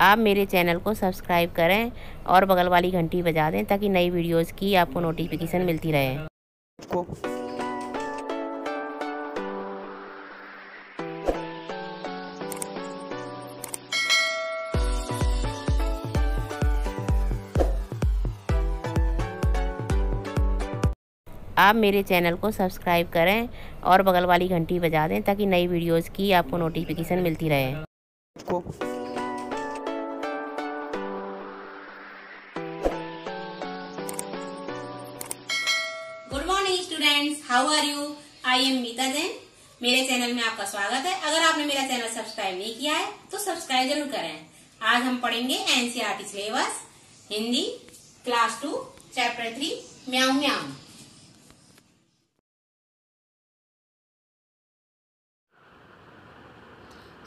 आप मेरे चैनल को सब्सक्राइब करें और बगल वाली घंटी बजा दें ताकि नई वीडियोज़ की आपको नोटिफिकेशन मिलती रहे। आप मेरे चैनल को सब्सक्राइब करें और बगल वाली घंटी बजा दें ताकि नई वीडियोज़ की आपको नोटिफिकेशन मिलती रहे। Good morning students, how are you? I am Meeta Jain. मेरे चैनल में आपका स्वागत है। अगर आपने मेरा चैनल सब्सक्राइब नहीं किया है तो सब्सक्राइब जरूर करें। आज हम पढ़ेंगे NCERT syllabus Hindi class 2 chapter 3 म्याऊं म्याऊं।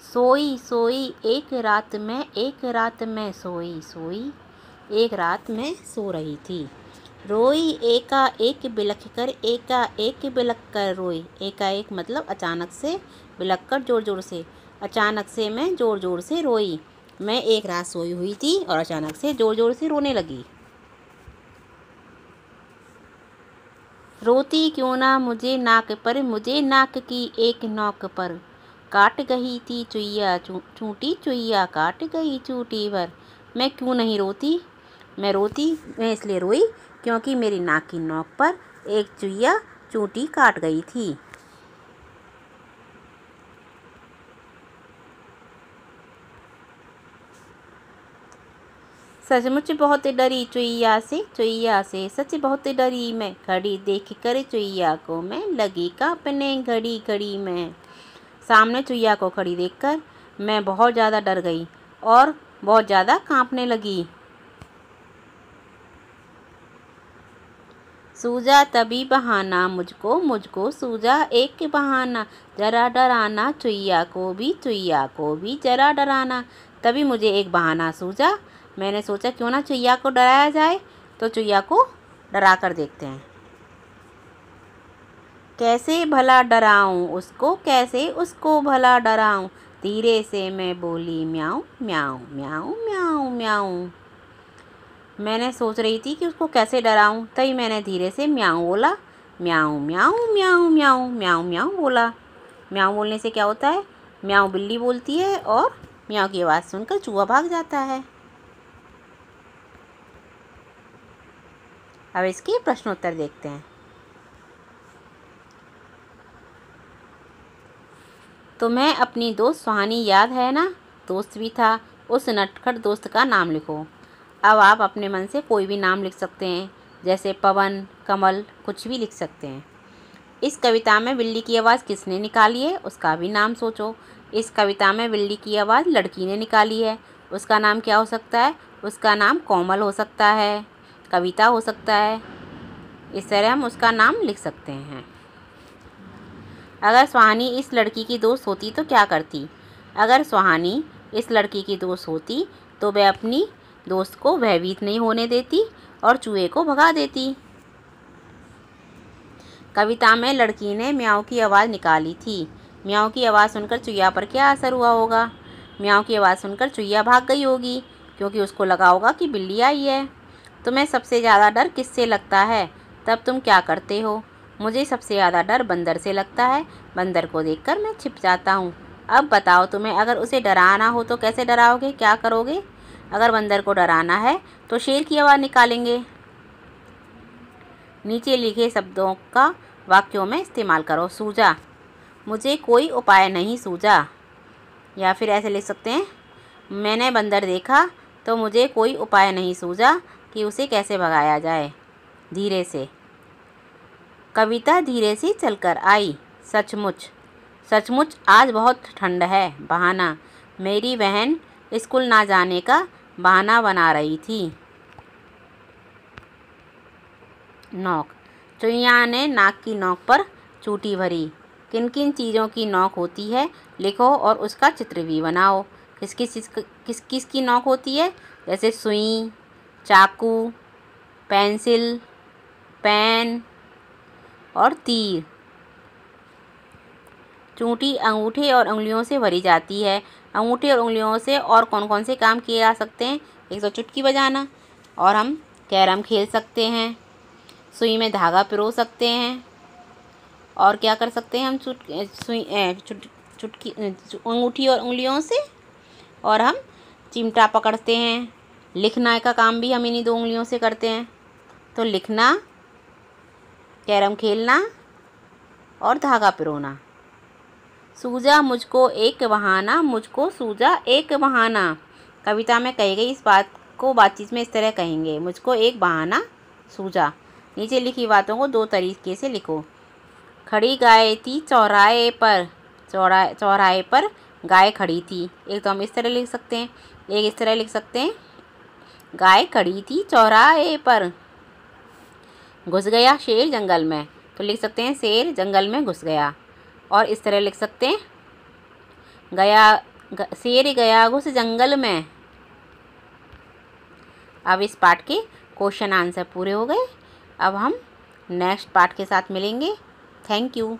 सोई सोई एक रात में सोई सोई एक रात में सो रही थी। रोई एकाएक बिलख कर रोई। एकाएक मतलब अचानक से, बिलख कर जोर जोर से। अचानक से मैं जोर जोर से रोई। मैं एक रात सोई हुई थी और अचानक से जोर जोर से रोने लगी। रोती क्यों ना मुझे नाक की एक नोक पर काट गई थी चुईया चूंटी चुईया काट गई चूंटी भर। मैं क्यों नहीं रोती? मैं इसलिए रोई क्योंकि मेरी नाक की नोक पर एक चुईया चूंटी काट गई थी। सचमुच बहुत डरी चुईया से सच बहुत डरी मैं। घड़ी देख कर चुईया को मैं लगी कांपने घड़ी घड़ी में। सामने चुईया को खड़ी देखकर मैं बहुत ज़्यादा डर गई और बहुत ज़्यादा कांपने लगी। सूझा तभी बहाना मुझको सूझा एक बहाना। जरा डराना चुईया को भी जरा डराना। तभी मुझे एक बहाना सूझा। मैंने सोचा क्यों ना चुईया को डराया जाए, तो चुईया को डरा कर देखते हैं। कैसे भला डराऊं उसको भला डराऊं। धीरे से मैं बोली म्याऊं म्याऊं म्याऊं म्याऊं म्याऊं। मैंने सोच रही थी कि उसको कैसे डराऊं, तभी मैंने धीरे से म्याऊं बोला। म्याऊं म्याऊं म्याऊं म्याऊं म्याऊं म्याऊं बोला। म्याऊं बोलने से क्या होता है? म्याऊं बिल्ली बोलती है और म्याऊं की आवाज़ सुनकर चूहा भाग जाता है। अब इसके प्रश्नोत्तर देखते हैं। तुम्हें अपनी दोस्त सुहानी याद है ना? दोस्त भी था। उस नटखट दोस्त का नाम लिखो। अब आप अपने मन से कोई भी नाम लिख सकते हैं, जैसे पवन, कमल, कुछ भी लिख सकते हैं। इस कविता में बिल्ली की आवाज़ किसने निकाली है, उसका भी नाम सोचो। इस कविता में बिल्ली की आवाज़ लड़की ने निकाली है, उसका नाम क्या हो सकता है? उसका नाम कोमल हो सकता है, कविता हो सकता है। इस तरह हम उसका नाम लिख सकते हैं। अगर सुहानी इस लड़की की दोस्त होती तो क्या करती? अगर सुहानी इस लड़की की दोस्त होती तो वह अपनी दोस्त को भयभीत नहीं होने देती और चूहे को भगा देती। कविता में लड़की ने म्याऊं की आवाज़ निकाली थी। म्याऊं की आवाज़ सुनकर चुईया पर क्या असर हुआ होगा? म्याऊं की आवाज़ सुनकर चुईया भाग गई होगी, क्योंकि उसको लगा होगा कि बिल्ली आई है। तुम्हें सबसे ज़्यादा डर किससे लगता है? तब तुम क्या करते हो? मुझे सबसे ज़्यादा डर बंदर से लगता है। बंदर को देखकर मैं छिप जाता हूँ। अब बताओ, तुम्हें अगर उसे डराना हो तो कैसे डराओगे, क्या करोगे? अगर बंदर को डराना है तो शेर की आवाज़ निकालेंगे। नीचे लिखे शब्दों का वाक्यों में इस्तेमाल करो। सूझा, मुझे कोई उपाय नहीं सूझा। या फिर ऐसे लिख सकते हैं, मैंने बंदर देखा तो मुझे कोई उपाय नहीं सूझा कि उसे कैसे भगाया जाए। धीरे से, कविता धीरे से चलकर आई। सचमुच आज बहुत ठंड है। बहाना, मेरी बहन स्कूल ना जाने का बहाना बना रही थी। नोक, चुईया ने नाक की नोक पर चूंटी भरी। किन किन चीज़ों की नोक होती है लिखो और उसका चित्र भी बनाओ। किस की नोक होती है? जैसे सुई, चाकू, पेंसिल, पेन और तीर। चूंटी अंगूठे और उंगलियों से भरी जाती है। अंगूठे और उंगलियों से और कौन कौन से काम किए जा सकते हैं? एक तो चुटकी बजाना, और हम कैरम खेल सकते हैं, सुई में धागा पिरो सकते हैं, और क्या कर सकते हैं हम चुटकी अंगूठी और उंगलियों से, और हम चिमटा पकड़ते हैं। लिखना का काम भी हम इन्हीं 2 उंगलियों से करते हैं। तो लिखना, कैरम खेलना और धागा पिरोना। सूझा मुझको एक बहाना, मुझको सूझा एक बहाना। कविता में कही गई इस बात को बातचीत में इस तरह कहेंगे, मुझको एक बहाना सूझा। नीचे लिखी बातों को 2 तरीके से लिखो। खड़ी गाय थी चौराहे पर, चौराहे पर गाय खड़ी थी। एक तो हम इस तरह लिख सकते हैं, एक इस तरह लिख सकते हैं, गाय खड़ी थी चौराहे पर। घुस गया शेर जंगल में, तो लिख सकते हैं शेर जंगल में घुस गया। और इस तरह लिख सकते हैं, शेर गया घुस जंगल में। अब इस पाठ के क्वेश्चन आंसर पूरे हो गए। अब हम नेक्स्ट पार्ट के साथ मिलेंगे। Thank you.